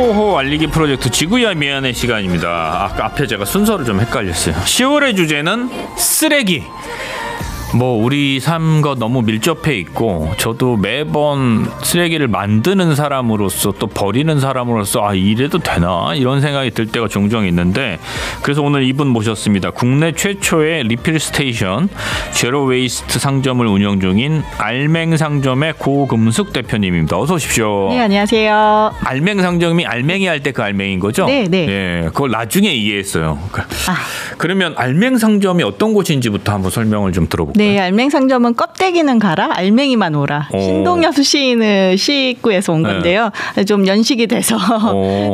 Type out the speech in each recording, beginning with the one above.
환경보호 알리기 프로젝트 지구야 미안해 시간입니다. 아까 앞에 제가 순서를 좀 헷갈렸어요. 10월의 주제는 쓰레기. 뭐 우리 삶과 너무 밀접해 있고 저도 매번 쓰레기를 만드는 사람으로서 또 버리는 사람으로서 아 이래도 되나 이런 생각이 들 때가 종종 있는데 그래서 오늘 이분 모셨습니다. 국내 최초의 리필 스테이션 제로 웨이스트 상점을 운영 중인 알맹 상점의 고금숙 대표님입니다. 어서 오십시오. 네, 안녕하세요. 알맹 상점이 알맹이 할 때 그 알맹인 거죠? 네, 네. 예, 그걸 나중에 이해했어요. 그러면 알맹 상점이 어떤 곳인지부터 한번 설명을 좀 들어볼까요? 네, 알맹 상점은 껍데기는 가라, 알맹이만 오라. 신동엽 시인의 시구에서 온 건데요. 좀 연식이 돼서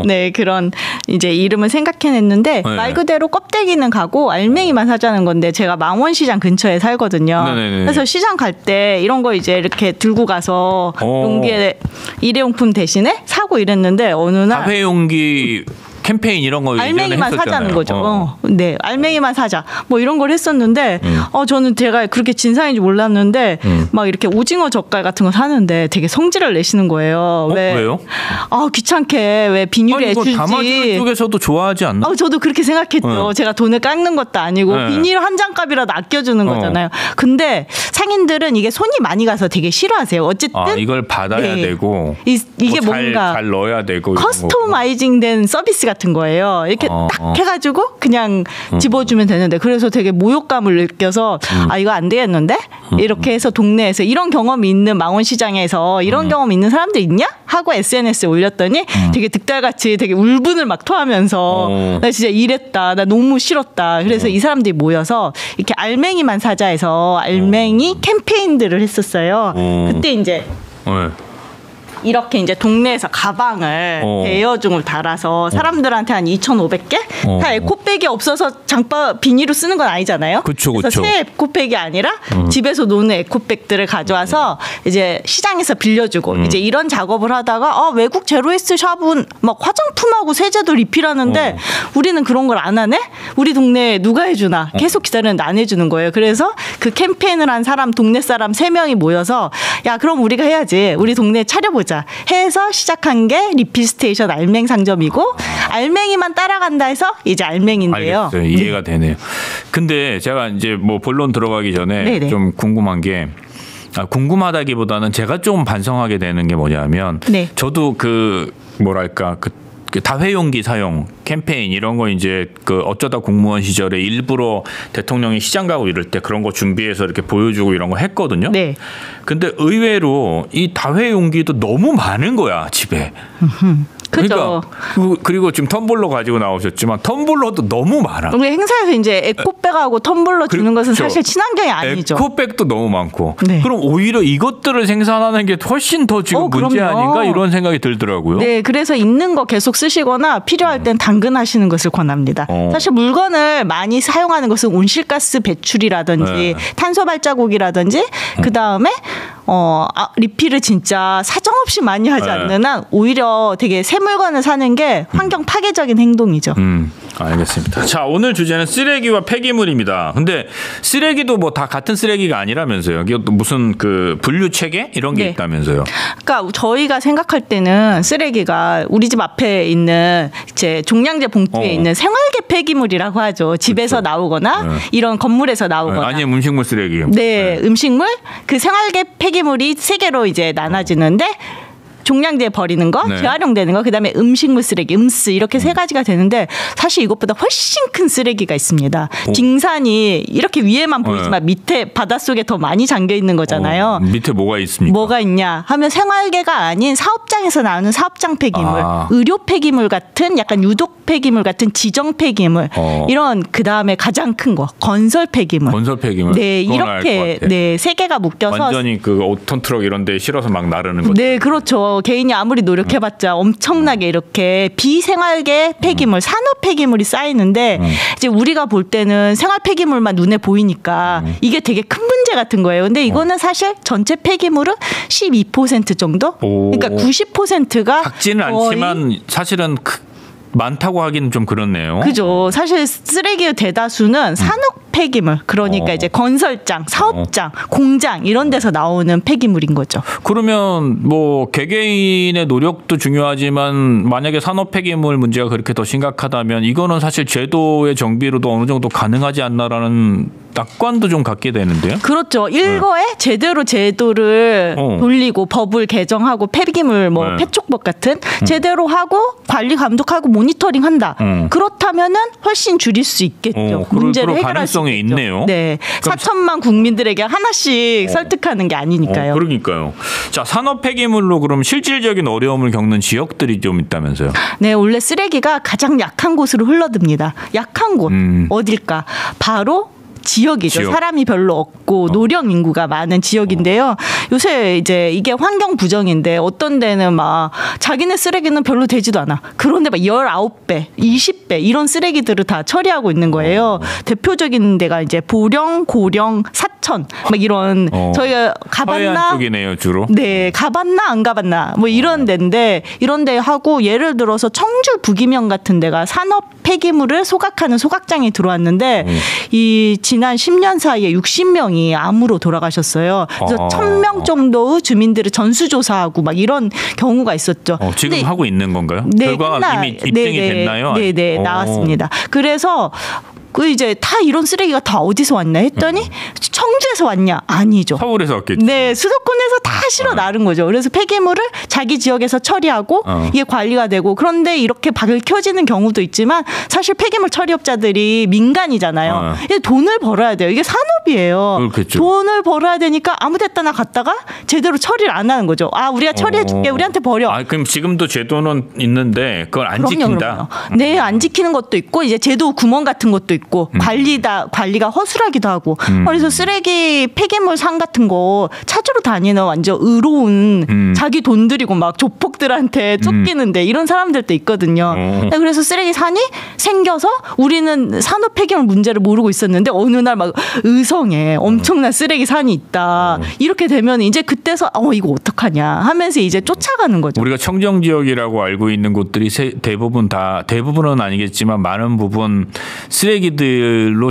네 그런 이제 이름을 생각해냈는데 네. 말 그대로 껍데기는 가고 알맹이만 사자는 건데 제가 망원시장 근처에 살거든요. 네네네. 그래서 시장 갈 때 이런 거 이제 이렇게 들고 가서 용기에 일회용품 대신에 사고 이랬는데 어느 날 다회용기 캠페인 이런 거 알맹이만 사자는 거죠. 네, 알맹이만 사자. 뭐 이런 걸 했었는데, 저는 제가 그렇게 진상인지 몰랐는데, 막 이렇게 오징어 젓갈 같은 거 사는데 되게 성질을 내시는 거예요. 왜요? 귀찮게 왜 비닐에 이거 주지. 담아주는 쪽에서도 좋아하지 않나? 저도 그렇게 생각했죠. 제가 돈을 깎는 것도 아니고 비닐 한 장 값이라도 아껴주는 거잖아요. 근데 상인들은 이게 손이 많이 가서 되게 싫어하세요. 어쨌든 이걸 받아야 되고 이게 뭔가 잘 넣어야 되고 커스터마이징된 서비스 같은 거예요. 이렇게 딱 해가지고 그냥 집어주면 되는데 그래서 되게 모욕감을 느껴서 이거 안 되겠는데 이렇게 해서 동네에서 이런 경험이 있는 망원시장에서 이런 경험 있는 사람들 있냐? 하고 SNS에 올렸더니 되게 득달같이 되게 울분을 막 토하면서 나 진짜 이랬다. 나 너무 싫었다. 그래서 이 사람들이 모여서 이렇게 알맹이만 사자 해서 알맹이 캠페인들을 했었어요. 그때 이제 이렇게 이제 동네에서 가방을 대여중을 달아서 사람들한테 한 2,500개? 다 에코백이 없어서 장바 비닐로 쓰는 건 아니잖아요. 그쵸. 그래서 새 에코백이 아니라 집에서 노는 에코백들을 가져와서 이제 시장에서 빌려주고 이제 이런 작업을 하다가 외국 제로웨이스트 샵은 막 화장품하고 세제도 리필하는데 우리는 그런 걸 안 하네? 우리 동네에 누가 해주나? 계속 기다리는데 안 해주는 거예요. 그래서 그 캠페인을 한 사람 동네 사람 3명이 모여서 야 그럼 우리가 해야지. 우리 동네에 차려보자. 해서 시작한 게 리필 스테이션 알맹 상점이고 알맹이만 따라간다 해서 이제 알맹인데요. 알겠어요. 이해가 되네요. 근데 제가 이제 뭐 본론 들어가기 전에 좀 궁금한 게 궁금하다기보다는 제가 좀 반성하게 되는 게 뭐냐면 저도 그 뭐랄까 그 다회용기 사용 캠페인 이런 거 이제 그 어쩌다 공무원 시절에 일부러 대통령이 시장 가고 이럴 때 그런 거 준비해서 이렇게 보여주고 이런 거 했거든요. 근데 의외로 이 다회용기도 너무 많은 거야 집에. 그러니까 그리고 지금 텀블러 가지고 나오셨지만 텀블러도 너무 많아. 우리 행사에서 이제 에코백하고 텀블러 주는 것은 사실 친환경이 아니죠. 에코백도 너무 많고. 그럼 오히려 이것들을 생산하는 게 훨씬 더 지금 문제 아닌가 이런 생각이 들더라고요. 네, 그래서 있는 거 계속 쓰시거나 필요할 땐 당근하시는 것을 권합니다. 사실 물건을 많이 사용하는 것은 온실가스 배출이라든지 탄소 발자국이라든지 그 다음에 리필을 진짜 사정없이 많이 하지 않는 한 오히려 되게 새 물건을 사는 게 환경 파괴적인 행동이죠. 알겠습니다. 자, 오늘 주제는 쓰레기와 폐기물입니다. 근데 쓰레기도 뭐 다 같은 쓰레기가 아니라면서요. 이게 또 무슨 그 분류 체계 이런 게 있다면서요. 그러니까 저희가 생각할 때는 쓰레기가 우리 집 앞에 있는 이제 종량제 봉투에 있는 생활계 폐기물이라고 하죠. 집에서 나오거나 이런 건물에서 나오거나. 아니면 음식물 쓰레기. 음식물 그 생활계 폐기물이 3개로 이제 나눠지는데 종량제 버리는 거, 재활용되는 거, 그다음에 음식물 쓰레기, 음스 이렇게 3가지가 되는데 사실 이것보다 훨씬 큰 쓰레기가 있습니다. 빙산이 이렇게 위에만 보이지만 밑에 바닷속에 더 많이 잠겨 있는 거잖아요. 밑에 뭐가 있습니까? 뭐가 있냐 하면 생활계가 아닌 사업장에서 나오는 사업장 폐기물, 의료 폐기물 같은 약간 유독 폐기물 같은 지정 폐기물 이런 그다음에 가장 큰 거 건설 폐기물. 건설 폐기물. 네, 이렇게 3개가 묶여서 완전히 그 5톤 트럭 이런 데 실어서 막 나르는 거죠. 네, 그렇죠. 개인이 아무리 노력해봤자 엄청나게 이렇게 비생활계 폐기물, 산업 폐기물이 쌓이는데 이제 우리가 볼 때는 생활 폐기물만 눈에 보이니까 이게 되게 큰 문제 같은 거예요. 근데 이거는 사실 전체 폐기물은 12% 정도? 그러니까 90%가 작지는 않지만 사실은 많다고 하기는 좀 그렇네요. 그죠. 사실 쓰레기의 대다수는 산업 폐기물. 그러니까 이제 건설장, 사업장, 공장 이런 데서 나오는 폐기물인 거죠. 그러면 뭐 개개인의 노력도 중요하지만 만약에 산업 폐기물 문제가 그렇게 더 심각하다면 이거는 사실 제도의 정비로도 어느 정도 가능하지 않나라는 낙관도 좀 갖게 되는데요. 그렇죠. 일거에 제대로 제도를 돌리고 법을 개정하고 폐기물 뭐 폐촉법 같은 제대로 하고 관리 감독하고 모니터링한다. 그렇다면은 훨씬 줄일 수 있겠죠. 문제를 해결할 수 있겠죠. 있네요. 네, 4천만 국민들에게 하나씩 설득하는 게 아니니까요. 그러니까요. 자, 산업 폐기물로 그럼 실질적인 어려움을 겪는 지역들이 좀 있다면서요? 네, 원래 쓰레기가 가장 약한 곳으로 흘러듭니다. 약한 곳 어딜까? 바로 지역이죠. 사람이 별로 없고 노령 인구가 많은 지역인데요. 요새 이제 이게 환경 부정인데 어떤 데는 막 자기네 쓰레기는 별로 되지도 않아. 그런데 막 19배, 20배 이런 쓰레기들을 다 처리하고 있는 거예요. 대표적인 데가 이제 보령, 고령, 사천 막 이런 저희가 가봤나? 쪽이네요, 주로. 네, 가봤나 안 가봤나 뭐 이런 데인데 이런 데 하고 예를 들어서 청주 부기면 같은 데가 산업 폐기물을 소각하는 소각장이 들어왔는데 이 지난 10년 사이에 60명이 암으로 돌아가셨어요. 그래서 1,000명 정도의 주민들을 전수조사하고 막 이런 경우가 있었죠. 지금 하고 있는 건가요? 네, 결과가 이미 입증이 됐나요? 네, 나왔습니다. 그래서 그 이제 다 이런 쓰레기가 다 어디서 왔냐 했더니 청주에서 왔냐? 아니죠. 서울에서 왔겠죠. 네, 수도권에서 다 실어 나른 거죠. 그래서 폐기물을 자기 지역에서 처리하고 이게 관리가 되고 그런데 이렇게 밝혀지는 경우도 있지만 사실 폐기물 처리업자들이 민간이잖아요. 돈을 벌어야 돼요. 이게 산업이에요. 그렇겠죠. 돈을 벌어야 되니까 아무 데다나 갔다가 제대로 처리를 안 하는 거죠. 아, 우리가 처리해줄게. 우리한테 버려. 그럼 지금도 제도는 있는데 그걸 안 지킨다. 네, 안 지키는 것도 있고 이제 제도 구멍 같은 것도 있고. 관리가 허술하기도 하고 그래서 쓰레기 폐기물 상 같은 거 찾으러 다니는 완전 의로운 자기 돈 들이고 막 조폭들한테 쫓기는데 이런 사람들도 있거든요. 그래서 쓰레기 산이 생겨서 우리는 산업 폐기물 문제를 모르고 있었는데 어느 날 막 의성에 엄청난 쓰레기 산이 있다 이렇게 되면 이제 그때서 이거 어떡하냐 하면서 이제 쫓아가는 거죠. 우리가 청정 지역이라고 알고 있는 곳들이 대부분은 아니겠지만 많은 부분 쓰레기들로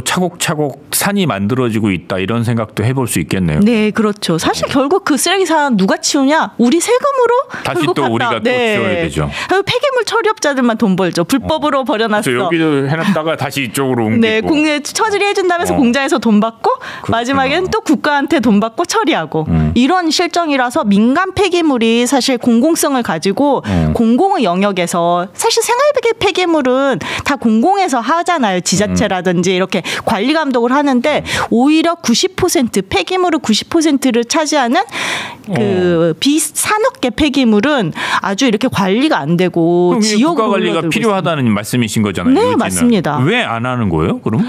차곡차곡 산이 만들어지고 있다 이런 생각도 해볼 수 있겠네요. 네, 그렇죠. 사실 결국 그 쓰레기 산 누가 치우냐? 우리 세금으로 다시 또 우리가 또 치워야 되죠. 폐기물 처리업자들만 돈 벌죠. 불법으로 버려놨어. 여기도 해놨다가 다시 이쪽으로 옮기고. 네, 공에 처리해준다면서 공장에서 돈 받고 그렇구나. 마지막에는 또 국가한테 돈 받고 처리하고 이런 실정이라서 민간 폐기물이 사실 공공성을 가지고 공공의 영역에서 사실 생활 폐기물은 다 공공에서 하잖아요. 지자체라든지 이렇게 관리 감독을 하는데 오히려 90% 폐기물의 90%를 차지하는 그 비산업계 폐기물은 아주 이렇게 관리가 안 되고 지역으로 국가 관리가 필요하다는 있습니다. 말씀이신 거잖아요. 네, 요지는. 맞습니다. 왜 안 하는 거예요? 그럼?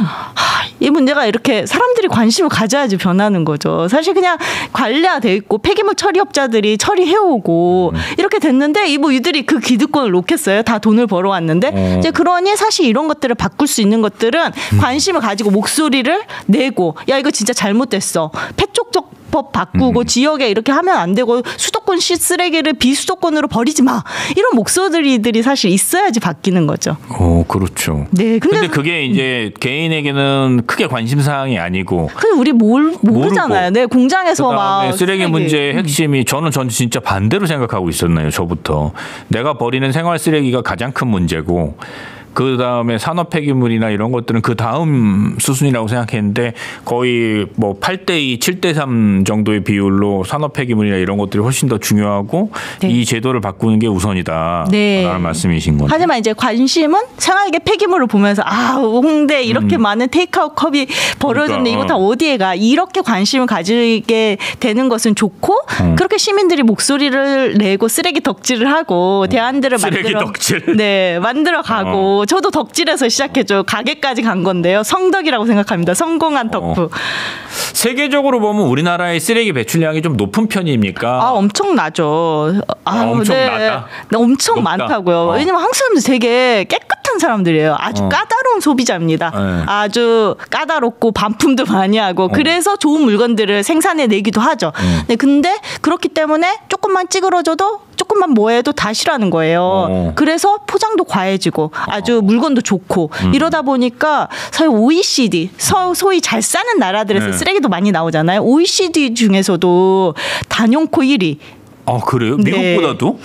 이 문제가 이렇게 사람들이 관심을 가져야지 변하는 거죠. 사실 그냥 관리가 돼 있고 폐기물 처리업자들이 처리해오고 이렇게 됐는데 이들이 그 기득권을 놓겠어요. 다 돈을 벌어왔는데 이제 그러니 사실 이런 것들을 바꿀 수 있는 것들은 관심을 가지고 목소리를 내고 야 이거 진짜 잘못됐어. 폐촉법 바꾸고 지역에 이렇게 하면 안 되고 수도권 쓰레기를 비수도권으로 버리지 마. 이런 목소리들이 사실 있어야지 바뀌는 거죠. 그렇죠. 네, 근데 그게 이제 개인에게는 크게 관심 사항이 아니고. 근데 우리 모르잖아요. 네, 공장에서 막 쓰레기 문제의 핵심이 저는 진짜 반대로 생각하고 있었나요. 저부터 내가 버리는 생활 쓰레기가 가장 큰 문제고. 그 다음에 산업 폐기물이나 이런 것들은 그 다음 수순이라고 생각했는데 거의 뭐 8대2, 7대3 정도의 비율로 산업 폐기물이나 이런 것들이 훨씬 더 중요하고 네. 이 제도를 바꾸는 게 우선이다. 네. 라는 말씀이신 거죠. 하지만 이제 관심은 생활계 폐기물을 보면서 홍대 이렇게 많은 테이크아웃 컵이 버려졌는데 이거 다 어디에 가? 이렇게 관심을 가지게 되는 것은 좋고 그렇게 시민들이 목소리를 내고 쓰레기 덕질을 하고 대안들을 만들어 가고 저도 덕질에서 시작해줘. 가게까지 간 건데요. 성덕이라고 생각합니다. 성공한 덕후. 세계적으로 보면 우리나라의 쓰레기 배출량이 좀 높은 편입니까? 엄청나죠. 엄청나다? 네, 엄청 높다. 많다고요. 왜냐면 한국 사람들 되게 깨끗한 사람들이에요. 아주 까다로운 소형 소비자입니다. 아주 까다롭고 반품도 많이 하고 그래서 좋은 물건들을 생산해내기도 하죠. 네, 근데 그렇기 때문에 조금만 찌그러져도 조금만 뭐해도 다 싫어하는 거예요. 그래서 포장도 과해지고 아주 물건도 좋고 이러다 보니까 사실 OECD 소위 잘 사는 나라들에서 쓰레기도 많이 나오잖아요. OECD 중에서도 단연코 1위. 아, 그래요? 미국보다도?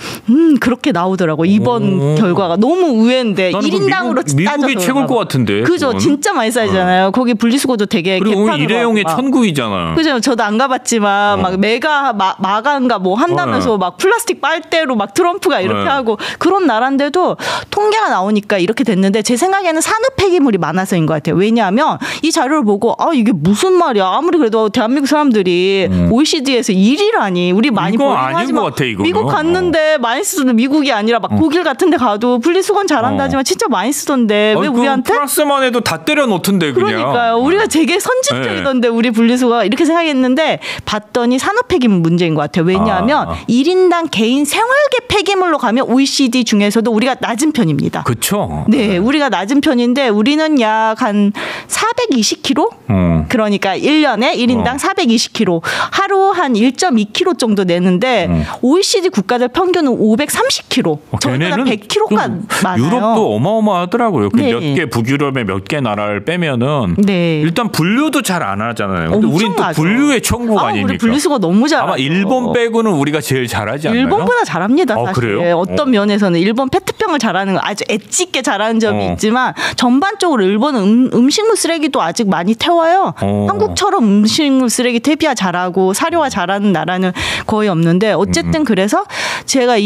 그렇게 나오더라고. 이번 결과가 너무 의외인데 1인당으로 따져서 미국이 최고일 것 같은데. 그죠. 그건? 진짜 많이 쌓이잖아요. 거기 분리수거도 되게 그리고 일회용의 천국이잖아요. 그죠. 저도 안 가봤지만 막 메가 마가인가 뭐 한다면서 막 플라스틱 빨대로 막 트럼프가 이렇게 하고 그런 나라인데도 통계가 나오니까 이렇게 됐는데 제 생각에는 산업 폐기물이 많아서인 것 같아요. 왜냐하면 이 자료를 보고 아 이게 무슨 말이야. 아무리 그래도 대한민국 사람들이 OECD에서 1위라니 우리 많이 버리는 것 같아, 이거는. 미국 갔는데 많이 쓰던 미국이 아니라 막 독일 같은 데 가도 분리수거는 잘한다지만 진짜 많이 쓰던데 왜 우리한테? 프랑스만 해도 다 때려 놓던데 그냥. 그러니까요. 우리가 되게 선진적이던데 우리 분리수거가 이렇게 생각했는데 봤더니 산업 폐기물 문제인 것 같아요. 왜냐하면 1인당 개인 생활계 폐기물로 가면 OECD 중에서도 우리가 낮은 편입니다. 그렇죠. 네, 우리가 낮은 편인데 우리는 약 한 420kg? 그러니까 1년에 1인당 420kg. 하루 한 1.2kg 정도 내는데 OECD 국가들 평균은 530kg. 저희보다 100kg가 많아요. 유럽도 어마어마하더라고요. 네. 몇 개 북유럽의 몇 개 나라를 빼면은 일단 분류도 잘 안 하잖아요. 근데 우린 또 분류의 천국 아닙니까? 우리 분리수거 너무 잘하죠. 아마 일본 빼고는 우리가 제일 잘하지 않나요? 일본보다 잘합니다. 사실. 그래요? 어떤 면에서는 일본 페트병을 잘하는 거 아주 엣지 있게 잘하는 점이 있지만 전반적으로 일본은 음식물 쓰레기도 아직 많이 태워요. 한국처럼 음식물 쓰레기 퇴비화 잘하고 사료화 잘하는 나라는 거의 없는데 어쨌든 그래서 제가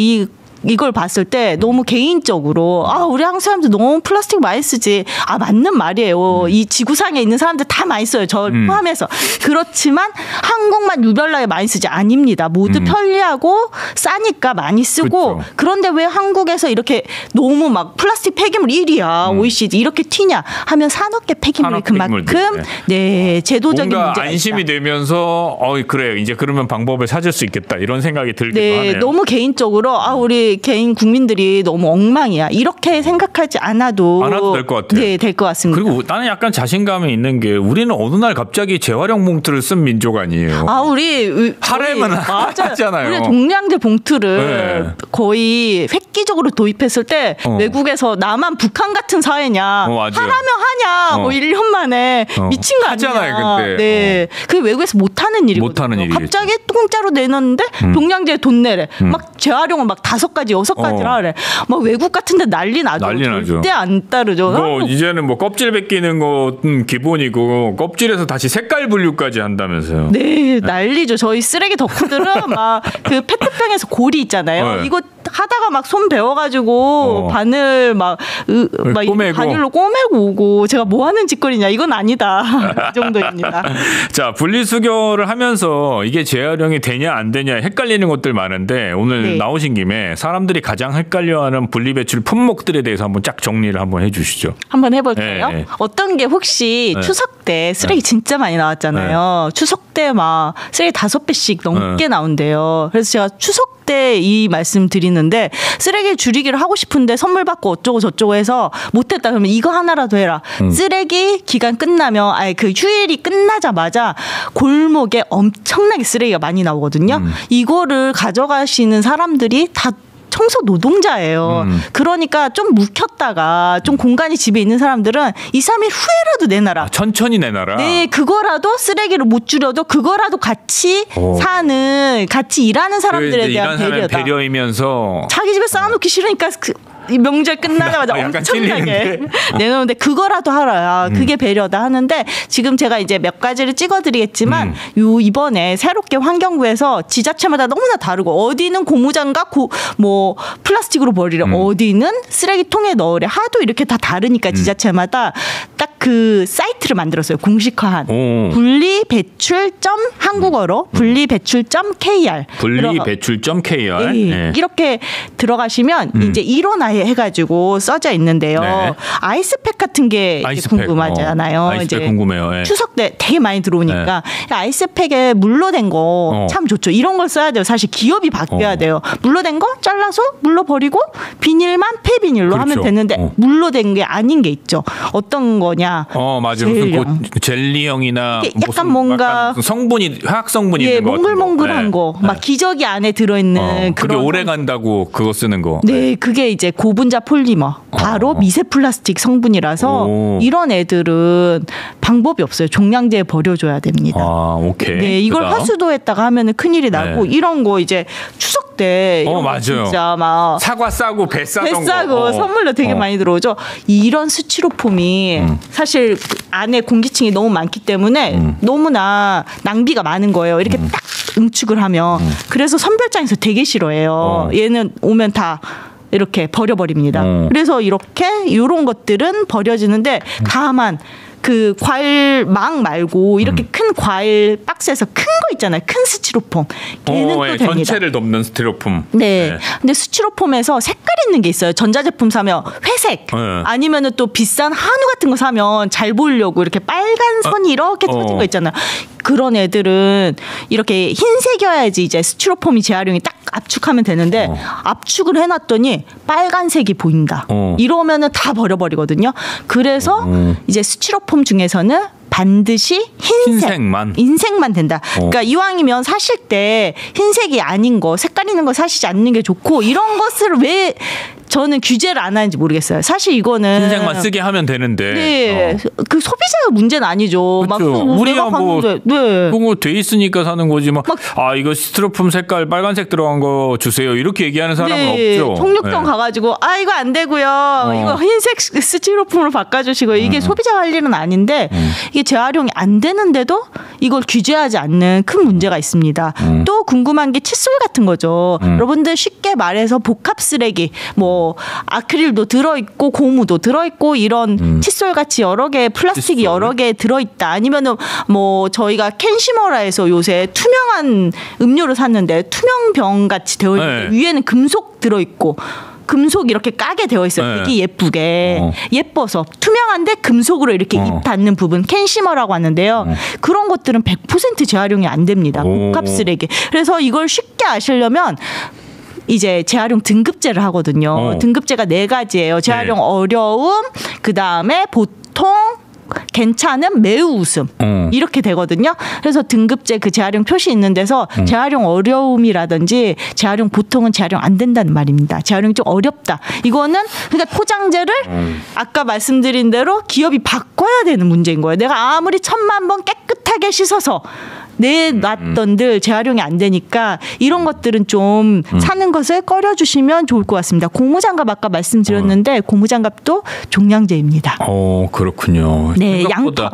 이걸 봤을 때 너무 개인적으로 우리 한국 사람들 너무 플라스틱 많이 쓰지. 맞는 말이에요. 이 지구상에 있는 사람들 다 많이 써요. 저 포함해서. 그렇지만 한국만 유별나게 많이 쓰지 아닙니다. 모두 편리하고 싸니까 많이 쓰고 그렇죠. 그런데 왜 한국에서 이렇게 너무 막 플라스틱 폐기물 1위야. OECD 이렇게 튀냐 하면 산업계 폐기물이 그만큼 제도적인 뭔가 문제가 안심이 있다. 되면서 그래 이제 그러면 방법을 찾을 수 있겠다 이런 생각이 들기도 하네요. 너무 개인적으로 우리 개인 국민들이 너무 엉망이야. 이렇게 생각하지 않아도 될 것 같아요. 네, 될 것 같습니다. 그리고 나는 약간 자신감이 있는 게 우리는 어느 날 갑자기 재활용 봉투를 쓴 민족 아니에요. 우리 하려면 하잖아요. 우리 동량제 봉투를 거의 획기적으로 도입했을 때 외국에서 나만 북한 같은 사회냐 하라면 하냐 1년 만에 미친 거 아니야. 하잖아요, 그때. 네, 그게 외국에서 못하는 일이거든요. 갑자기 공짜로 내놨는데 동량제 돈 내래. 막 재활용을 막 5가지 6가지를 하래. 막 외국 같은데 난리 나죠. 절대 안 따르죠. 이제는 껍질 벗기는 건 기본이고 껍질에서 다시 색깔 분류까지 한다면서요. 네, 난리죠. 저희 쓰레기 덕후들은 막 그 페트병에서 고리 있잖아요. 이거 하다가 막 손 베어가지고 바늘 막 바늘로 꼬매고 오고 제가 뭐 하는 짓거리냐 이건 아니다. 이 정도입니다. 자, 분리수거를 하면서 이게 재활용이 되냐 안 되냐 헷갈리는 것들 많은데 오늘 나오신 김에 사람들이 가장 헷갈려하는 분리배출 품목들에 대해서 한번 쫙 정리를 한번 해주시죠. 한번 해볼까요? 어떤 게 혹시 추석 때 쓰레기 진짜 많이 나왔잖아요. 추석 때 막 쓰레기 5배씩 넘게 나온대요. 그래서 제가 추석 때 이 말씀 드리는데 쓰레기 줄이기를 하고 싶은데 선물 받고 어쩌고 저쩌고 해서 못했다 그러면 이거 하나라도 해라. 쓰레기 기간 끝나면 그 휴일이 끝나자마자 골목에 엄청나게 쓰레기가 많이 나오거든요. 이거를 가져가시는 사람들이 다 청소 노동자예요. 그러니까 좀 묵혔다가 좀 공간이 집에 있는 사람들은 2, 3일 후에라도 내놔라. 천천히 내놔라. 네, 그거라도 쓰레기를 못 줄여도 그거라도 같이 같이 일하는 사람들에 대한 배려이면서 자기 집에 쌓아놓기 싫으니까 이 명절 끝나자마자 엄청나게 내놓는데 그거라도 하라. 그게 배려다 하는데 지금 제가 이제 몇 가지를 찍어드리겠지만 이번에 새롭게 환경부에서 지자체마다 너무나 다르고 어디는 고무장갑 플라스틱으로 버리래 어디는 쓰레기통에 넣으래 하도 이렇게 다 다르니까 지자체마다 딱 그 사이트를 만들었어요. 공식화한 분리배출점 한국어로 분리배출.kr 분리배출.kr 네. 이렇게 들어가시면 이제 이론화해 해가지고 써져 있는데요. 네. 아이스팩 같은 게 궁금하잖아요. 아이스팩 이제 궁금해요. 네. 추석 때 되게 많이 들어오니까 네. 아이스팩에 물로 된 거 참 좋죠. 이런 걸 써야 돼요. 사실 기업이 바뀌어야 돼요. 물로 된 거 잘라서 물로 버리고 비닐만 폐비닐로 그렇죠. 하면 되는데 물로 된 게 아닌 게 있죠. 어떤 거냐? 맞아요. 무슨 젤리형이나 약간 뭔가 성분이 화학 성분이 있는 거 몽글몽글한 네. 거, 막 기저귀 안에 들어 있는 그게 오래 간다고 그거 쓰는 거. 네, 그게 이제 고분자 폴리머, 바로 미세 플라스틱 성분이라서 이런 애들은 방법이 없어요. 종량제에 버려줘야 됩니다. 오케이. 네, 이걸 그다음? 하수도에다가 하면은 큰일이 나고 네. 이런 거 이제 추석 때 맞아요. 진짜 막 사과 싸고 배 싸고 선물로 되게 많이 들어오죠. 이런 스티로폼이 사실 안에 공기층이 너무 많기 때문에 너무나 낭비가 많은 거예요. 이렇게 딱 응축을 하면 그래서 선별장에서 되게 싫어해요. 얘는 오면 다 이렇게 버려버립니다. 그래서 이렇게 이런 것들은 버려지는데 다만 그 과일 망 말고 이렇게 큰 과일 박스에서 큰 거 있잖아요. 큰 스티로폼. 걔는 또 됩니다. 전체를 덮는 스티로폼. 네. 근데 스티로폼에서 색깔 있는 게 있어요. 전자제품 사면 회색 아니면은 또 비싼 한우 같은 거 사면 잘 보이려고 이렇게 빨간 선이 이렇게 터진 거 있잖아요. 그런 애들은 이렇게 흰색이어야지 이제 스티로폼이 재활용이 딱 압축하면 되는데 압축을 해놨더니 빨간색이 보인다. 이러면은 다 버려버리거든요. 그래서 이제 스티로폼 중에서는 반드시 흰색만 된다. 그러니까 이왕이면 사실 때 흰색이 아닌 거, 색깔 있는 거 사시지 않는 게 좋고 이런 것을 왜 저는 규제를 안 하는지 모르겠어요. 사실 이거는 흰색만 쓰게 하면 되는데. 네, 그 소비자가 문제는 아니죠. 그렇죠. 막 우리가 뭐 그거 돼 있으니까 사는 거지. 막 이거 스티로폼 색깔 빨간색 들어간 거 주세요. 이렇게 얘기하는 사람은 없죠. 통육점 가가지고 이거 안 되고요. 이거 흰색 스티로폼으로 바꿔주시고 이게 소비자가 할 일은 아닌데 이게 재활용이 안 되는데도 이걸 규제하지 않는 큰 문제가 있습니다. 또 궁금한 게 칫솔 같은 거죠. 여러분들 쉽게 말해서 복합 쓰레기 뭐 아크릴도 들어있고 고무도 들어있고 이런 칫솔 같이 여러 개 플라스틱이 여러 개 들어있다. 아니면은 뭐 저희가 캔시머라에서 요새 투명한 음료를 샀는데 투명 병 같이 되어 있는데 위에는 금속 들어있고 금속 이렇게 까게 되어 있어요. 되게 예쁘게 예뻐서 투명한데 금속으로 이렇게 입 닿는 부분 캔시머라고 하는데요. 그런 것들은 100% 재활용이 안 됩니다. 복합 쓰레기. 그래서 이걸 쉽게 아시려면 이제 재활용 등급제를 하거든요. 등급제가 4가지예요. 재활용 어려움, 그 다음에 보통, 괜찮음, 매우 웃음 이렇게 되거든요. 그래서 등급제 그 재활용 표시 있는 데서 재활용 어려움이라든지 재활용 보통은 재활용 안 된다는 말입니다. 재활용이 좀 어렵다. 이거는 그러니까 포장재를 아까 말씀드린 대로 기업이 바꿔야 되는 문제인 거예요. 내가 아무리 1000만 번 깨끗하게 씻어서 내놨던들 재활용이 안 되니까 이런 것들은 좀 사는 것을 꺼려주시면 좋을 것 같습니다. 고무장갑 아까 말씀드렸는데 고무장갑도 종량제입니다. 그렇군요. 네, 양파.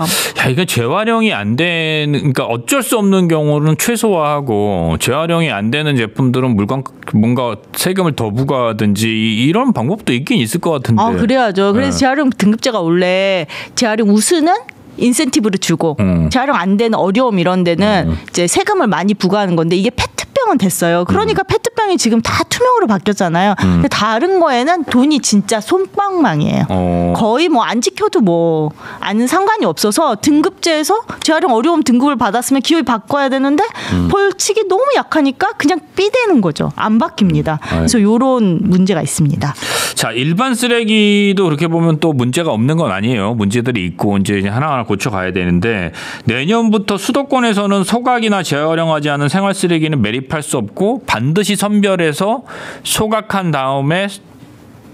이게 재활용이 안 되는, 그러니까 어쩔 수 없는 경우는 최소화하고 재활용이 안 되는 제품들은 뭔가 세금을 더 부과하든지 이런 방법도 있긴 있을 것 같은데. 그래야죠. 그래서 재활용 등급제가 원래 재활용 우수는 인센티브를 주고 재활용 안 되는 어려움 이런 데는 이제 세금을 많이 부과하는 건데 이게 페트병은 됐어요. 그러니까 페트병이 지금 다 투명으로 바뀌었잖아요. 근데 다른 거에는 돈이 진짜 솜방망이에요. 거의 뭐 안 지켜도 뭐 아는 상관이 없어서 등급제에서 재활용 어려움 등급을 받았으면 기업이 바꿔야 되는데 벌칙이 너무 약하니까 그냥 삐대는 거죠. 안 바뀝니다. 그래서 이런 문제가 있습니다. 자, 일반 쓰레기도 그렇게 보면 또 문제가 없는 건 아니에요. 문제들이 있고 이제 하나하나 고쳐가야 되는데 내년부터 수도권에서는 소각이나 재활용하지 않은 생활 쓰레기는 매립할 수 없고 반드시 선별해서 소각한 다음에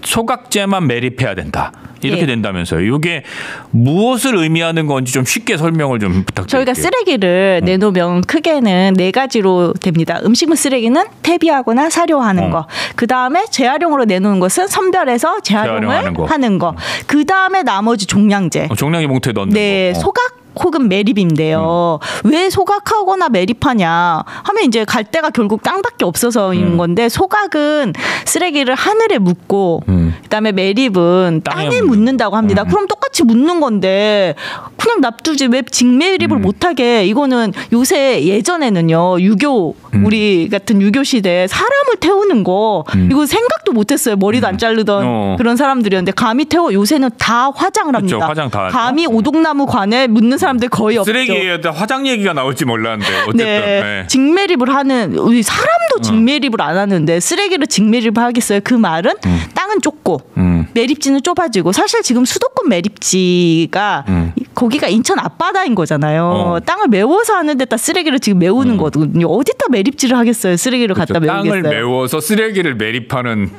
소각제만 매립해야 된다. 이렇게 된다면서요. 이게 무엇을 의미하는 건지 좀 쉽게 설명을 좀 부탁드릴게요. 저희가 쓰레기를 내놓으면 크게는 4가지로 됩니다. 음식물 쓰레기는 퇴비하거나 사료하는 거. 그다음에 재활용으로 내놓는 것은 선별해서 재활용을 하는 거. 그다음에 나머지 종량제. 종량제 봉투에 넣는 거. 소각 혹은 매립인데요. 왜 소각하거나 매립하냐 하면 이제 갈 데가 결국 땅밖에 없어서인 건데 소각은 쓰레기를 하늘에 묻고 그다음에 매립은 땅에 묻는다고 합니다. 그럼 똑같이 똑같이 묻는 건데 그냥 납두지 왜 직매립을 못하게. 이거는 요새 예전에는요 유교 우리 같은 유교 시대에 사람을 태우는 거 이거 생각도 못했어요. 머리도 안 자르던 그런 사람들이었는데 감히 태워. 요새는 다 화장을 합니다. 그렇죠, 화장 다 감히 오동나무 관에 묻는 사람들 거의 없죠. 쓰레기에 화장 얘기가 나올지 몰랐는데 어쨌든 네. 직매립을 하는 우리 사람도 직매립을 안 하는데 쓰레기를 직매립을 하겠어요. 그 말은 땅은 좁고 매립지는 좁아지고 사실 지금 수도권 매립지가 거기가 인천 앞바다인 거잖아요. 땅을 메워서 하는 데다 쓰레기를 지금 메우는 거거든요. 어디다 매립지를 하겠어요. 쓰레기를 그렇죠. 갖다 메우겠어요. 땅을 메워서 쓰레기를 매립하는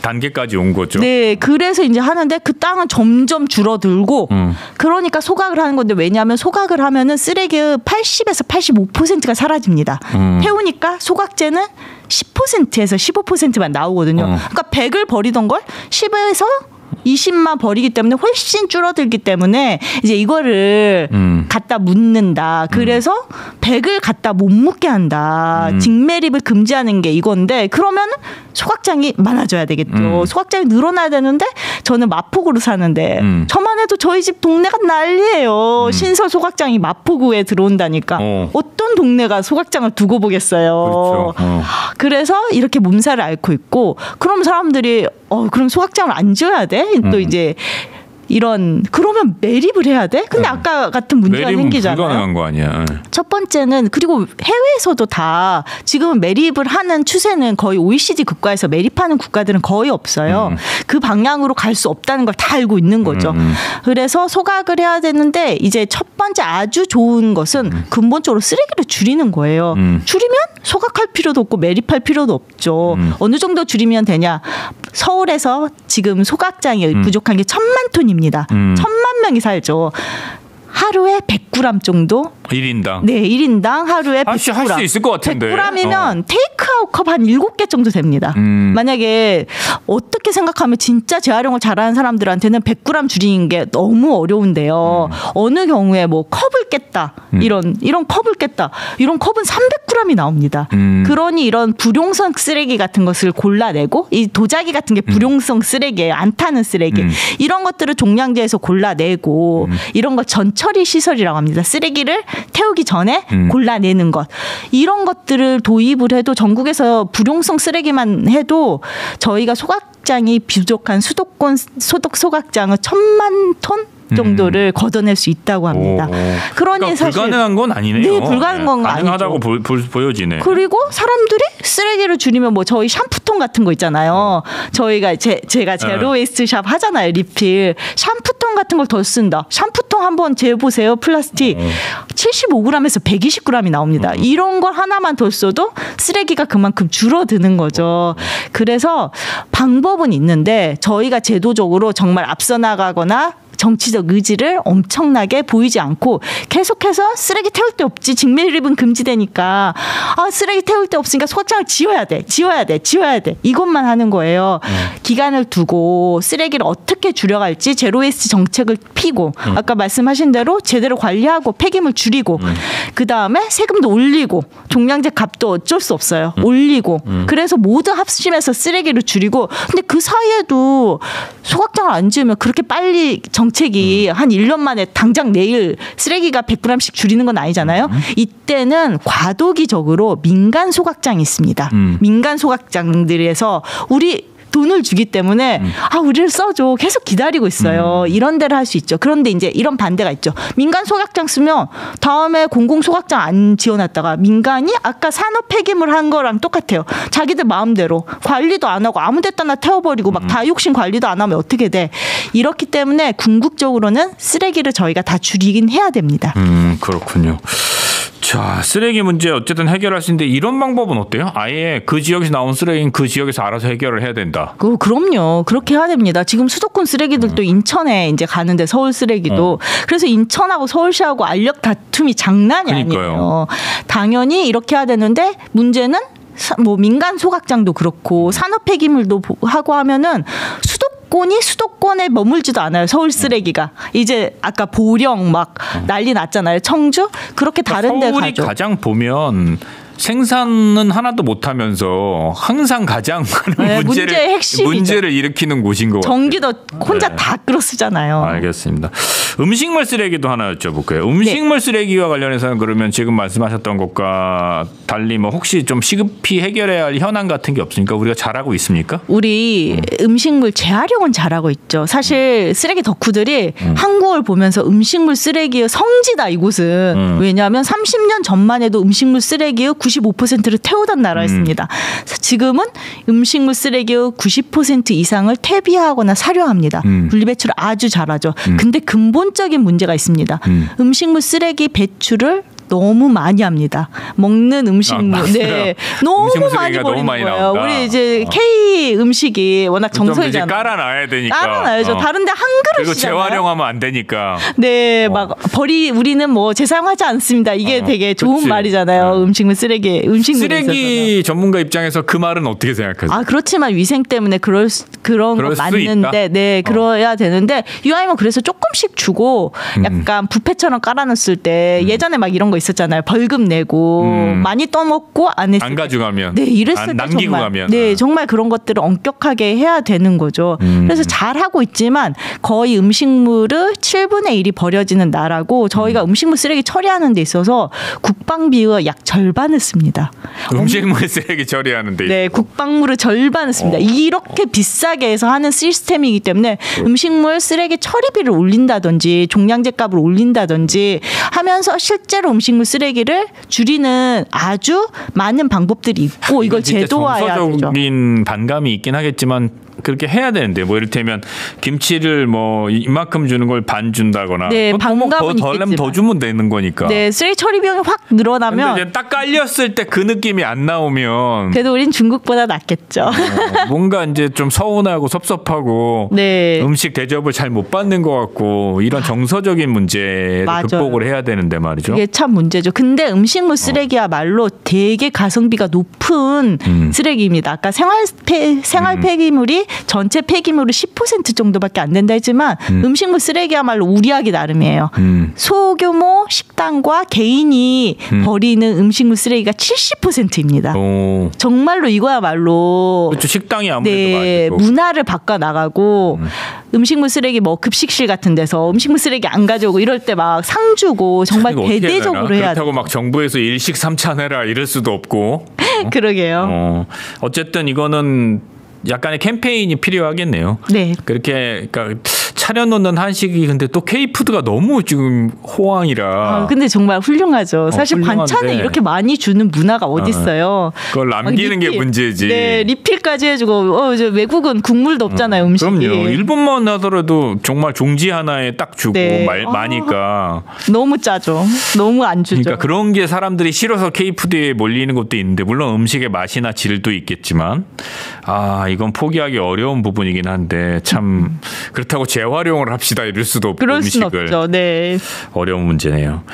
단계까지 온 거죠. 네. 그래서 이제 하는데 그 땅은 점점 줄어들고 그러니까 소각을 하는 건데 왜냐하면 소각을 하면은 쓰레기의 80에서 85%가 사라집니다. 태우니까 소각제는 10%에서 15%만 나오거든요. 그러니까 100을 버리던 걸 10에서 20만 버리기 때문에 훨씬 줄어들기 때문에 이제 이거를 갖다 묻는다. 그래서 100을 갖다 못 묻게 한다. 직매립을 금지하는 게 이건데 그러면 소각장이 많아져야 되겠죠. 소각장이 늘어나야 되는데 저는 마포구로 사는데 저만 해도 저희 집 동네가 난리예요. 신설 소각장이 마포구에 들어온다니까. 어떤 동네가 소각장을 두고 보겠어요. 그렇죠. 그래서 이렇게 몸살을 앓고 있고 그럼 사람들이 그럼 소각장을 안 지어야 돼? 또 이제 그러면 매립을 해야 돼? 근데 아까 같은 문제가 생기잖아요. 불가능한 거 아니야. 첫 번째는 그리고 해외에서도 다 지금은 매립을 하는 추세는 거의 OECD 국가에서 매립하는 국가들은 거의 없어요. 그 방향으로 갈 수 없다는 걸 다 알고 있는 거죠. 그래서 소각을 해야 되는데 이제 첫 번째 아주 좋은 것은 근본적으로 쓰레기를 줄이는 거예요. 줄이면 소각할 필요도 없고 매립할 필요도 없죠. 어느 정도 줄이면 되냐? 서울에서 지금 소각장이 부족한 게 1,000만 톤입니다. 1,000만 명이 살죠. 하루에 100g 정도? 1인당? 네, 1인당 하루에 100g. 할 수 있을 것 같은데. 100g이면 테이크아웃 컵 한 7개 정도 됩니다. 만약에 어떻게 생각하면 진짜 재활용을 잘하는 사람들한테는 100g 줄이는 게 너무 어려운데요. 어느 경우에 뭐 컵을 깼다. 이런 컵을 깼다. 이런 컵은 300g이 나옵니다. 그러니 이런 불용성 쓰레기 같은 것을 골라내고 이 도자기 같은 게 불용성 쓰레기예요. 안 타는 쓰레기. 이런 것들을 종량제에서 골라내고 이런 걸 전처리 시설이라고 합니다. 쓰레기를 태우기 전에 골라내는 것. 이런 것들을 도입을 해도 전국에서 불용성 쓰레기만 해도 저희가 소각장이 부족한 수도권 소각장을 1,000만 톤 정도를 걷어낼 수 있다고 합니다. 그러니 그러니까 사실 불가능한 건 아니네요. 네, 불가능한 건 아니죠. 가능하다고 보여지네. 그리고 사람들이 쓰레기를 줄이면 뭐 저희 샴푸통 같은 거 있잖아요. 저희가 제가 제로 웨이스트 샵 하잖아요. 리필. 샴푸통 같은 걸 더 쓴다. 샴푸통 한번 재보세요. 플라스틱 75g에서 120g이 나옵니다. 이런 걸 하나만 더 써도 쓰레기가 그만큼 줄어드는 거죠. 그래서 방법은 있는데 저희가 제도적으로 정말 앞서 나가거나 정치적 의지를 엄청나게 보이지 않고 계속해서 쓰레기 태울 데 없지. 직매립은 금지되니까 쓰레기 태울 데 없으니까 소각장을 지어야 돼. 이것만 하는 거예요. 기간을 두고 쓰레기를 어떻게 줄여갈지 제로웨이스트 정책을 피고 아까 말씀하신 대로 제대로 관리하고 폐기물 줄이고 그다음에 세금도 올리고 종량제 값도 어쩔 수 없어요. 올리고 그래서 모두 합심해서 쓰레기를 줄이고 근데 그 사이에도 소각장을 안 지으면 그렇게 빨리 정책이 한 1년 만에 당장 내일 쓰레기가 100g씩 줄이는 건 아니잖아요. 이때는 과도기적으로 민간 소각장이 있습니다. 민간 소각장들에서 우리 돈을 주기 때문에 우리를 써줘 계속 기다리고 있어요. 이런 데를 할 수 있죠. 그런데 이제 이런 반대가 있죠. 민간 소각장 쓰면 다음에 공공 소각장 안 지어놨다가 민간이 아까 산업 폐기물 한 거랑 똑같아요. 자기들 마음대로 관리도 안 하고 아무 데다나 태워버리고 막 다육신 관리도 안 하면 어떻게 돼. 이렇기 때문에 궁극적으로는 쓰레기를 저희가 다 줄이긴 해야 됩니다. 그렇군요. 자, 쓰레기 문제 어쨌든 해결할 수 있는데 이런 방법은 어때요? 아예 그 지역에서 나온 쓰레기는 그 지역에서 알아서 해결을 해야 된다. 그럼요. 그렇게 해야 됩니다. 지금 수도권 쓰레기들도 인천에 이제 가는데 서울 쓰레기도 그래서 인천하고 서울시하고 알력 다툼이 장난이 아니에요. 당연히 이렇게 해야 되는데 문제는 뭐 민간 소각장도 그렇고 산업 폐기물도 하고 하면은 수도권에 머물지도 않아요. 서울 쓰레기가. 이제 아까 보령 막 난리 났잖아요. 청주? 그렇게 다른 데 가죠. 서울이 가장 보면 생산은 하나도 못하면서 항상 가장 많은 문제를 일으키는 곳인 것 같아요. 전기도 혼자 다 끌어 쓰잖아요. 알겠습니다. 음식물 쓰레기도 하나 여쭤볼게요. 음식물 쓰레기와 관련해서는 그러면 지금 말씀하셨던 것과 달리 뭐 혹시 좀 시급히 해결해야 할 현안 같은 게 없습니까? 우리가 잘하고 있습니까? 우리 음식물 재활용은 잘하고 있죠. 사실 쓰레기 덕후들이 한국을 보면서 음식물 쓰레기의 성지다 이곳은. 왜냐하면 30년 전만 해도 음식물 쓰레기의 95%를 태우던 나라였습니다. 지금은 음식물 쓰레기의 90% 이상을 퇴비하거나 사료합니다. 분리배출을 아주 잘하죠. 근데 근본적인 문제가 있습니다. 음식물 쓰레기 배출을 너무 많이 합니다. 먹는 음식물, 너무 많이 버리는 거예요. 우리 이제 K 음식이 워낙 정서이잖아요. 깔아놔야 되니까. 깔아놔야죠. 다른데 한 그릇이잖아요. 그리고 재활용하면 안 되니까. 우리는 뭐 재사용하지 않습니다. 이게 되게 좋은 말이잖아요. 음식물 쓰레기 쓰레기 전문가 입장에서 그 말은 어떻게 생각하세요? 그렇지만 위생 때문에 그런 거 맞는데, 그래야 되는데 이왕이면 그래서 조금씩 주고 약간 뷔페처럼 깔아놨을 때 예전에 막 이런 거 있었잖아요. 벌금 내고 많이 떠먹고 안 가져가면 이랬을 때 남기고 정말 가면 정말 그런 것들을 엄격하게 해야 되는 거죠. 그래서 잘하고 있지만 거의 음식물의 7분의 1이 버려지는 나라고 저희가 음식물 쓰레기 처리하는 데 있어서 국방비의 약 절반을 씁니다. 음식물 쓰레기 처리하는 데 국방물의 절반을 씁니다. 이렇게 비싸게 해서 하는 시스템이기 때문에 음식물 쓰레기 처리비를 올린다든지 종량제 값을 올린다든지 하면서 실제로 음식물 쓰레기를 줄이는 아주 많은 방법들이 있고 이걸 제도화해야 되죠. 정서적인 반감이 있긴 하겠지만 그렇게 해야 되는데 뭐 이를테면 김치를 뭐 이만큼 주는 걸 반 준다거나 반감은 더 내면 더 주면 되는 거니까. 쓰레기 처리 비용이 확 늘어나면 근데 이제 딱 깔렸을 때 그 느낌이 안 나오면 그래도 우린 중국보다 낫겠죠. 뭔가 이제 좀 서운하고 섭섭하고 음식 대접을 잘 못 받는 것 같고 이런 정서적인 문제를 극복을 해야 되는데 말이죠. 이게 참 문제죠. 근데 음식물 쓰레기야말로 되게 가성비가 높은 쓰레기입니다. 아까 생활 폐기물이 전체 폐기물의 10% 정도밖에 안 된다 했지만 음식물 쓰레기야말로 우려하기 나름이에요. 소규모 식당과 개인이 버리는 음식물 쓰레기가 70%입니다. 정말로 이거야말로 그렇죠. 식당이 아무래도 문화를 바꿔 나가고 음식물 쓰레기 뭐 급식실 같은 데서 음식물 쓰레기 안 가져오고 이럴 때 막 상 주고 정말 대대적으로 해야 그렇다고 막 정부에서 일식 3찬 해라 이럴 수도 없고. 그러게요. 어쨌든 이거는 약간의 캠페인이 필요하겠네요. 그렇게 그러니까 차려놓는 한식이 근데 또 K푸드가 너무 지금 호황이라. 근데 정말 훌륭하죠. 사실 반찬을 이렇게 많이 주는 문화가 어디 있어요. 그걸 남기는 게 문제지. 리필까지 해주고 외국은 국물도 없잖아요. 음식이. 그럼요. 일본만 하더라도 정말 종지 하나에 딱 주고 마니까. 너무 짜죠. 너무 안 주죠. 그러니까 그런 게 사람들이 싫어서 K푸드에 몰리는 것도 있는데 물론 음식의 맛이나 질도 있겠지만 이건 포기하기 어려운 부분이긴 한데 참 그렇다고 재활용을 합시다 이럴 수도 없고 그럴 순 없죠. 어려운 문제네요.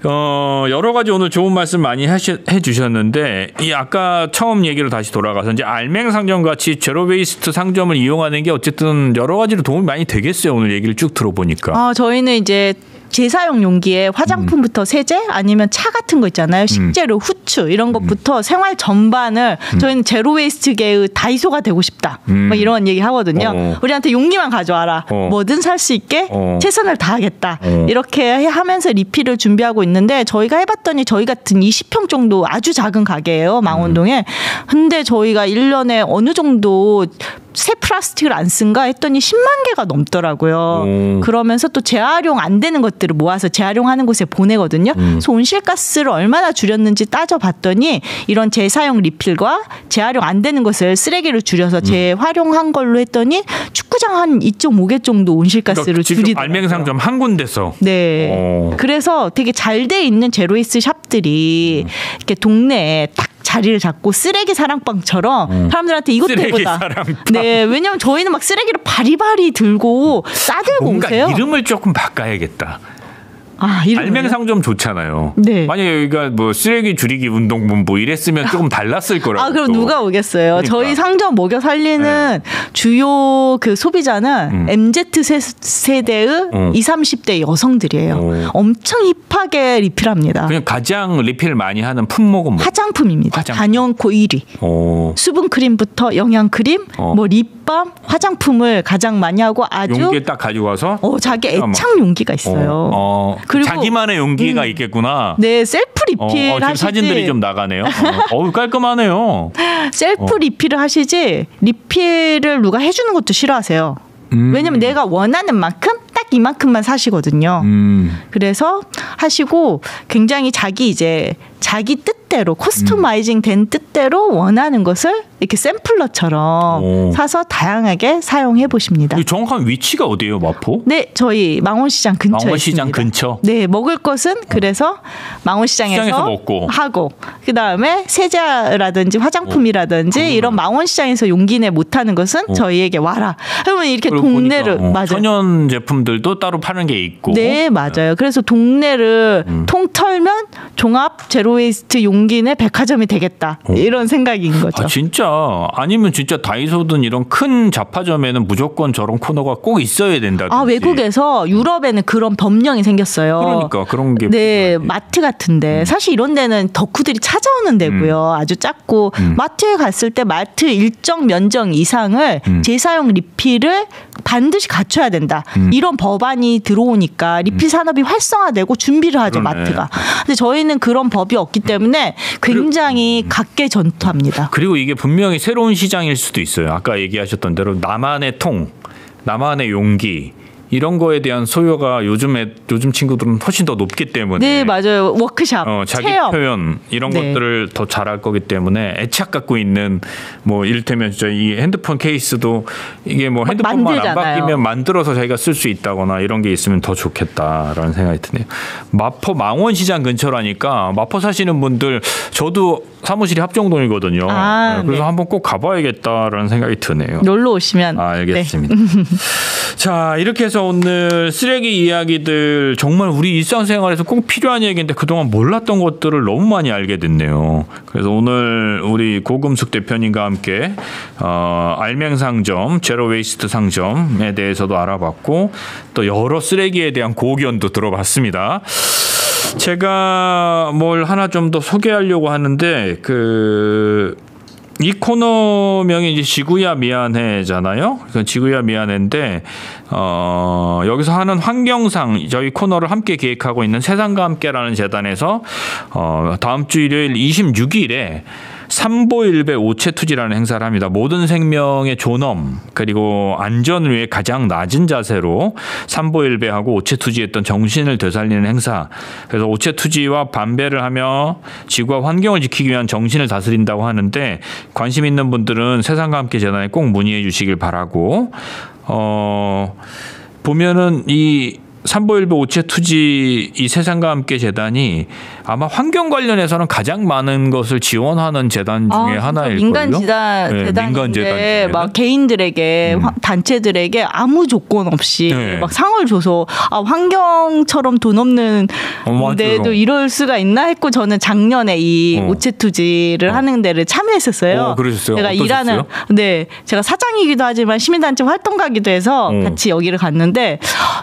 여러 가지 오늘 좋은 말씀 많이 해주셨는데 이 아까 처음 얘기로 다시 돌아가서 이제 알맹 상점 같이 제로 웨이스트 상점을 이용하는 게 어쨌든 여러 가지로 도움이 많이 되겠어요. 오늘 얘기를 쭉 들어보니까. 저희는 이제 재사용 용기에 화장품부터 세제 아니면 차 같은 거 있잖아요. 식재료, 후추 이런 것부터 생활 전반을 저희는 제로 웨이스트계의 다이소가 되고 싶다. 막 이런 얘기 하거든요. 우리한테 용기만 가져와라. 뭐든 살 수 있게 최선을 다하겠다. 이렇게 하면서 리필을 준비하고 있는데 저희가 해봤더니 저희 같은 20평 정도 아주 작은 가게예요. 망원동에. 근데 저희가 1년에 어느 정도 새 플라스틱을 안 쓴가 했더니 10만 개가 넘더라고요. 그러면서 또 재활용 안 되는 것들을 모아서 재활용하는 곳에 보내거든요. 그래서 온실가스를 얼마나 줄였는지 따져봤더니 이런 재사용 리필과 재활용 안 되는 것을 쓰레기를 줄여서 재활용한 걸로 했더니 축구장 한 2.5개 정도 온실가스를 줄이더라고요. 알맹상점 한 군데서. 그래서 되게 잘 돼 있는 제로웨이스트 샵들이 이렇게 동네에 딱 자리를 잡고 쓰레기 사랑방처럼 사람들한테 이것도 해보자. 왜냐면 저희는 막 쓰레기를 바리바리 들고 싸들고 뭔가 오세요. 이름을 조금 바꿔야겠다. 알맹상점 좋잖아요. 네. 만약에 여기가 뭐 쓰레기 줄이기 운동본부 이랬으면 조금 달랐을 거라고. 그럼 누가 오겠어요? 그러니까. 저희 상점 먹여 살리는 주요 그 소비자는 MZ 세대의 20, 30대 여성들이에요. 엄청 힙하게 리필합니다. 그냥 가장 리필 많이 하는 품목은 뭐? 화장품입니다. 단연코 1위. 수분크림부터 영양크림, 뭐 립밤, 화장품을 가장 많이 하고 아주 용기에 딱 가져와서 자기 애착 용기가 있어요. 그리고 자기만의 용기가 있겠구나. 네, 셀프 리필 지금 하시지. 사진들이 좀 나가네요. 깔끔하네요. 셀프 리필을 하시지 리필을 누가 해주는 것도 싫어하세요. 왜냐면 내가 원하는 만큼 딱 이만큼만 사시거든요. 그래서 하시고 굉장히 자기 뜻대로 커스터마이징 된 뜻대로 원하는 것을 이렇게 샘플러처럼 사서 다양하게 사용해 보십니다. 정확한 위치가 어디예요, 마포? 네, 저희 망원시장 근처에 망원시장 있습니다. 근처? 네, 먹을 것은 그래서 망원시장에서 먹고 하고 그다음에 세제라든지 화장품이라든지 이런 망원시장에서 용기 내 못하는 것은 저희에게 와라. 그러면 이렇게 동네를 맞아요. 천연 제품들도 따로 파는 게 있고. 네, 맞아요. 그래서 동네를 통 털면 종합 제로웨이스트 용기내 백화점이 되겠다. 이런 생각인 거죠. 진짜 아니면 진짜 다이소든 이런 큰 잡화점에는 무조건 저런 코너가 꼭 있어야 된다. 외국에서 유럽에는 그런 법령이 생겼어요. 그러니까 그런 게 네, 마트 같은데 사실 이런 데는 덕후들이 찾아오는 데고요. 아주 작고 마트에 갔을 때 마트 일정 면적 이상을 재사용 리필을 반드시 갖춰야 된다. 이런 법안이 들어오니까 리필 산업이 활성화되고 준비를 하죠. 마트가. 근데 저희는 그런 법이 없기 때문에 굉장히 각계전투합니다. 그리고 이게 분명히 새로운 시장일 수도 있어요. 아까 얘기하셨던 대로 나만의 통, 나만의 용기 이런 거에 대한 소요가 요즘 친구들은 훨씬 더 높기 때문에 네, 맞아요. 워크샵, 자기 체험. 표현 이런 것들을 더 잘할 거기 때문에 애착 갖고 있는 뭐 이를테면 진짜 이 핸드폰 케이스도 이게 뭐 핸드폰만 만들잖아요. 안 바뀌면 만들어서 자기가 쓸 수 있다거나 이런 게 있으면 더 좋겠다라는 생각이 드네요. 마포 망원시장 근처라니까 마포 사시는 분들 저도 사무실이 합정동이거든요. 그래서 한번 꼭 가봐야겠다라는 생각이 드네요. 놀러 오시면. 알겠습니다. 자, 이렇게 해서 오늘 쓰레기 이야기들 정말 우리 일상생활에서 꼭 필요한 얘기인데 그동안 몰랐던 것들을 너무 많이 알게 됐네요. 그래서 오늘 우리 고금숙 대표님과 함께 알맹상점, 제로웨이스트 상점에 대해서도 알아봤고 또 여러 쓰레기에 대한 고견도 들어봤습니다. 제가 뭘 하나 좀 더 소개하려고 하는데 이 코너명이 이제 지구야 미안해잖아요. 그러니까 지구야 미안해인데 여기서 하는 환경상 저희 코너를 함께 기획하고 있는 세상과 함께라는 재단에서 다음 주 일요일 26일에 삼보일배 오체투지라는 행사를 합니다. 모든 생명의 존엄 그리고 안전을 위해 가장 낮은 자세로 삼보일배하고 오체투지했던 정신을 되살리는 행사. 그래서 오체투지와 반배를 하며 지구와 환경을 지키기 위한 정신을 다스린다고 하는데 관심 있는 분들은 세상과 함께 재단에 꼭 문의해 주시길 바라고 보면은 이 삼보일배 오체투지 이 세상과 함께 재단이 아마 환경 관련해서는 가장 많은 것을 지원하는 재단 중에 하나일 민간 거예요. 재단인데 막 개인들에게 단체들에게 아무 조건 없이 막 상을 줘서 환경처럼 돈 없는 데도 이럴 수가 있나 했고 저는 작년에 이 오체투지를 하는 데를 참여했었어요. 그러셨어요? 제가 어떠셨어요? 제가 사장이기도 하지만 시민단체 활동가기도 해서 같이 여기를 갔는데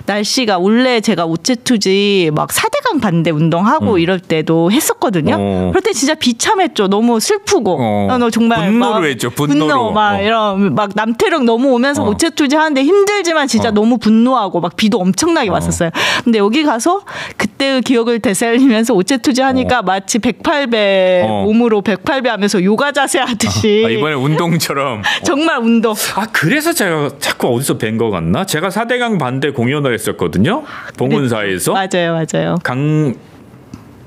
날씨가 원래 제가 오체투지 막 4대강 반대 운동하고 이럴 때도 했었거든요. 그럴 때 진짜 비참했죠. 너무 슬프고. 정말 분노를 했죠. 분노로. 막 이런 막 남태령 넘어오면서 오체투지 하는데 힘들지만 진짜 너무 분노하고 막 비도 엄청나게 왔었어요. 근데 여기 가서 그때의 기억을 되살리면서 오체투지 하니까 마치 108배 몸으로 108배 하면서 요가 자세 하듯이 이번에 운동처럼 정말 운동. 그래서 제가 자꾸 어디서 뵌 거 같나? 제가 4대강 반대 공연을 했었거든요. 봉은사에서. 맞아요.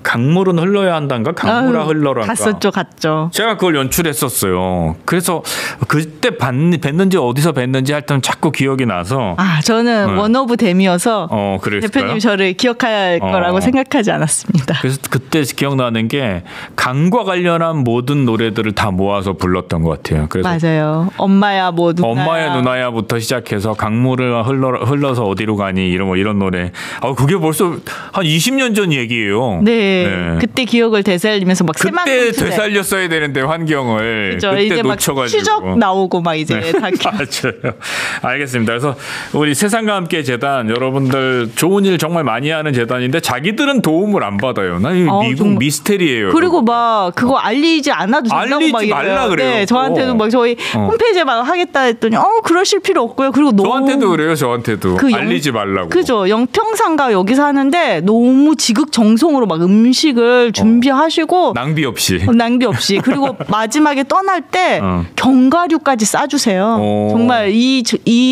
강물은 흘러야 한다는가? 강물아 흘러란가? 갔죠. 제가 그걸 연출했었어요. 그래서 그때 뵀는지 어디서 뵀는지 하여튼 자꾸 기억이 나서. 저는 원 오브 댐이어서 그랬어요? 대표님 저를 기억할 거라고 생각하지 않았습니다. 그래서 그때 기억나는 게 강과 관련한 모든 노래들을 다 모아서 불렀던 것 같아요. 그래서 맞아요. 엄마야 뭐 누나야. 엄마야 누나야부터 시작해서 강물을 흘러서 어디로 가니 이런 노래. 그게 벌써 한 20년 전 얘기예요. 네. 그때 기억을 되살리면서 막 그때 되살렸어야 되는데 환경을 그렇죠. 그때 이제 놓쳐가지고 막 추적 나오고 막 이제 다 맞아요. 알겠습니다. 그래서 우리 세상과 함께 재단 여러분들 좋은 일 정말 많이 하는 재단인데 자기들은 도움을 안 받아요. 나 미국 정말. 미스테리예요. 그리고 막 그거 알리지 않아도 된다고 알리지 막 말라 이래요. 그래요. 네, 저한테도 막 저희 홈페이지에 막 하겠다 했더니 그러실 필요 없고요. 그리고 저한테도 그래요. 저한테도 알리지 말라고. 그죠. 영평상가 여기서 하는데 너무 지극정성으로 막 음식을 준비하시고 낭비 없이 그리고 마지막에 떠날 때 견과류까지 싸주세요. 정말 이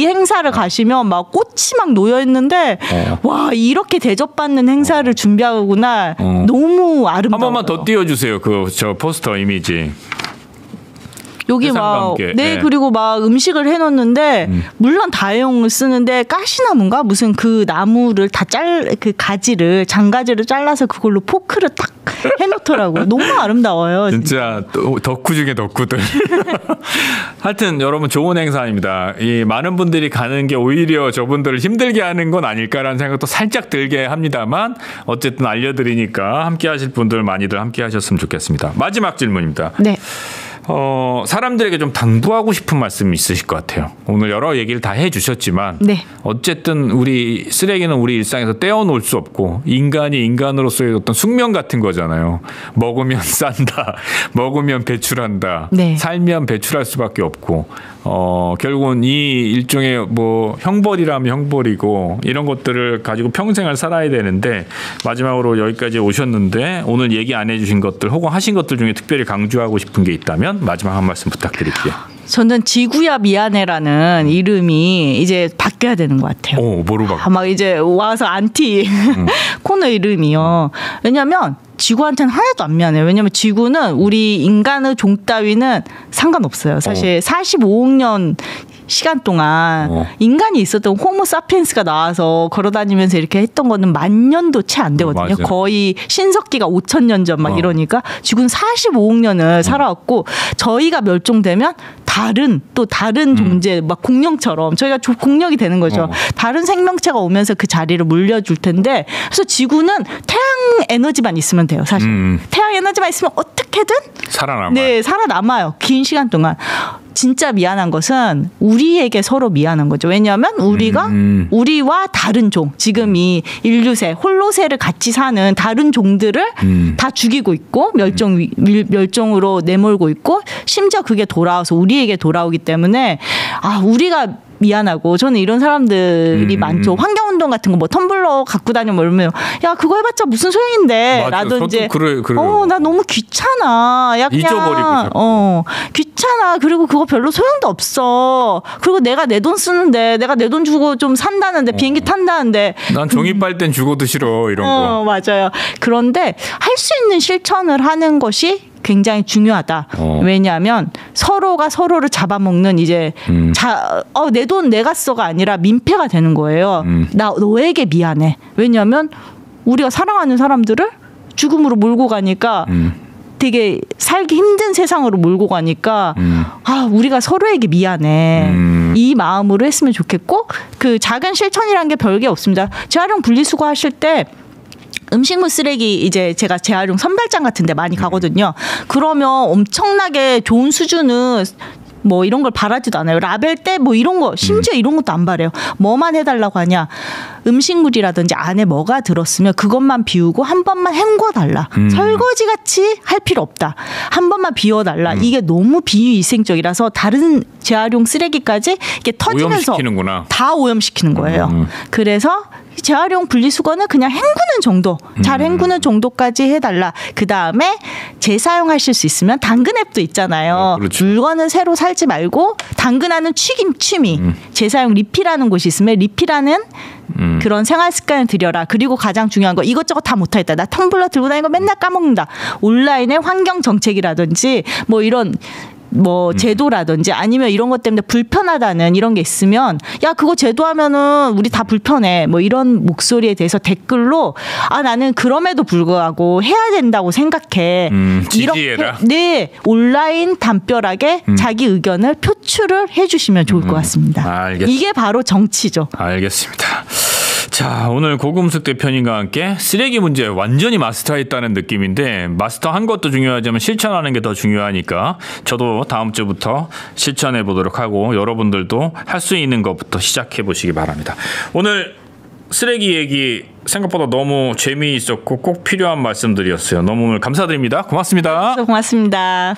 행사를 가시면 막 꽃이 막 놓여 있는데 와 이렇게 대접받는 행사를 준비하구나. 너무 아름다워요. 한 번만 더 띄워주세요. 저 포스터 이미지. 여기 막 그리고 막 음식을 해놓는데 물론 다용을 쓰는데 가시나무인가 무슨 그 나무를 다 그 가지를 장가지를 잘라서 그걸로 포크를 딱 해놓더라고요. 너무 아름다워요. 진짜 덕후 중에 덕후들. 하여튼 여러분 좋은 행사입니다. 이 많은 분들이 가는 게 오히려 저분들을 힘들게 하는 건 아닐까라는 생각도 살짝 들게 합니다만 어쨌든 알려드리니까 함께하실 분들 많이들 함께하셨으면 좋겠습니다. 마지막 질문입니다. 네. 사람들에게 좀 당부하고 싶은 말씀이 있으실 것 같아요. 오늘 여러 얘기를 다 해주셨지만 어쨌든 우리 쓰레기는 우리 일상에서 떼어놓을 수 없고 인간이 인간으로서의 어떤 숙명 같은 거잖아요. 먹으면 싼다. 먹으면 배출한다. 살면 배출할 수밖에 없고 결국은 이 일종의 뭐 형벌이라면 형벌이고 이런 것들을 가지고 평생을 살아야 되는데 마지막으로 여기까지 오셨는데 오늘 얘기 안 해주신 것들 혹은 하신 것들 중에 특별히 강조하고 싶은 게 있다면 마지막 한 말씀 부탁드릴게요. 저는 지구야 미안해라는 이름이 이제 바뀌어야 되는 것 같아요. 뭐로 바뀌어요? 막 이제 와서 안티 코너 이름이요. 왜냐하면 지구한테는 하나도 안 미안해요. 왜냐하면 지구는 우리 인간의 종 따위는 상관없어요. 사실 45억 년 시간 동안 인간이 있었던 호모 사피엔스가 나와서 걸어다니면서 이렇게 했던 거는 10,000년도 채 안 되거든요. 거의 신석기가 5,000년 전 막 이러니까 지구는 45억 년을 살아왔고 저희가 멸종되면 다른 존재 막 공룡처럼 저희가 공룡이 되는 거죠. 다른 생명체가 오면서 그 자리를 물려줄 텐데 그래서 지구는 태양 에너지만 있으면 돼요. 사실 태양 에너지만 있으면 어떻게든 살아남아요. 긴 시간 동안. 진짜 미안한 것은 우리에게 서로 미안한 거죠. 왜냐하면 우리와 다른 종, 지금 이 인류세, 홀로세를 같이 사는 다른 종들을 다 죽이고 있고 멸종으로 내몰고 있고 심지어 그게 돌아와서 우리에게 돌아오기 때문에 우리가 미안하고 저는 이런 사람들이 많죠. 환경운동 같은 거 뭐 텀블러 갖고 다니면 이러면 야 그거 해봤자 무슨 소용인데 나도 이제 나 너무 귀찮아. 야 그냥 잊어버리고 귀찮아. 그리고 그거 별로 소용도 없어. 그리고 내가 내 돈 쓰는데 내가 내 돈 주고 좀 산다는데 비행기 탄다는데 난 종이 빨 땐 죽어도 싫어 이런 거. 맞아요. 그런데 할 수 있는 실천을 하는 것이 굉장히 중요하다. 왜냐하면 서로가 서로를 잡아먹는 이제 내 돈 내가 써가 아니라 민폐가 되는 거예요. 나 너에게 미안해. 왜냐하면 우리가 사랑하는 사람들을 죽음으로 몰고 가니까 되게 살기 힘든 세상으로 몰고 가니까 우리가 서로에게 미안해. 이 마음으로 했으면 좋겠고 그 작은 실천이라는 게 별게 없습니다. 재활용 분리수거 하실 때 음식물 쓰레기 이제 제가 재활용 선별장 같은 데 많이 가거든요. 그러면 엄청나게 좋은 수준은 뭐 이런 걸 바라지도 않아요. 라벨 때 뭐 이런 거 심지어 이런 것도 안 바래요. 뭐만 해달라고 하냐. 음식물이라든지 안에 뭐가 들었으면 그것만 비우고 한 번만 헹궈달라. 설거지같이 할 필요 없다. 한 번만 비워달라. 이게 너무 비위생적이라서 다른 재활용 쓰레기까지 이렇게 터지면서 오염시키는구나. 다 오염시키는 거예요. 그래서 재활용 분리수거는 그냥 헹구는 정도, 잘 헹구는 정도까지 해달라. 그 다음에 재사용하실 수 있으면 당근 앱도 있잖아요. 그렇죠. 물건을 새로 살지 말고 당근하는 취미, 재사용 리필하는 곳이 있으면 리필하는 그런 생활 습관을 들여라. 그리고 가장 중요한 거, 이것저것 다 못하겠다. 나 텀블러 들고 다니는 거 맨날 까먹는다. 온라인의 환경 정책이라든지 뭐 이런 뭐 제도라든지 아니면 이런 것 때문에 불편하다는 이런 게 있으면 야 그거 제도하면은 우리 다 불편해 뭐 이런 목소리에 대해서 댓글로 아 나는 그럼에도 불구하고 해야 된다고 생각해. 지지해라. 이렇게 네 온라인 담벼락에 자기 의견을 표출을 해주시면 좋을 것 같습니다. 알겠습니다. 이게 바로 정치죠. 알겠습니다. 자, 오늘 고금숙 대표님과 함께 쓰레기 문제 완전히 마스터했다는 느낌인데 마스터한 것도 중요하지만 실천하는 게 더 중요하니까 저도 다음 주부터 실천해 보도록 하고 여러분들도 할 수 있는 것부터 시작해 보시기 바랍니다. 오늘 쓰레기 얘기 생각보다 너무 재미있었고 꼭 필요한 말씀들이었어요. 너무 오늘 감사드립니다. 고맙습니다. 고맙습니다.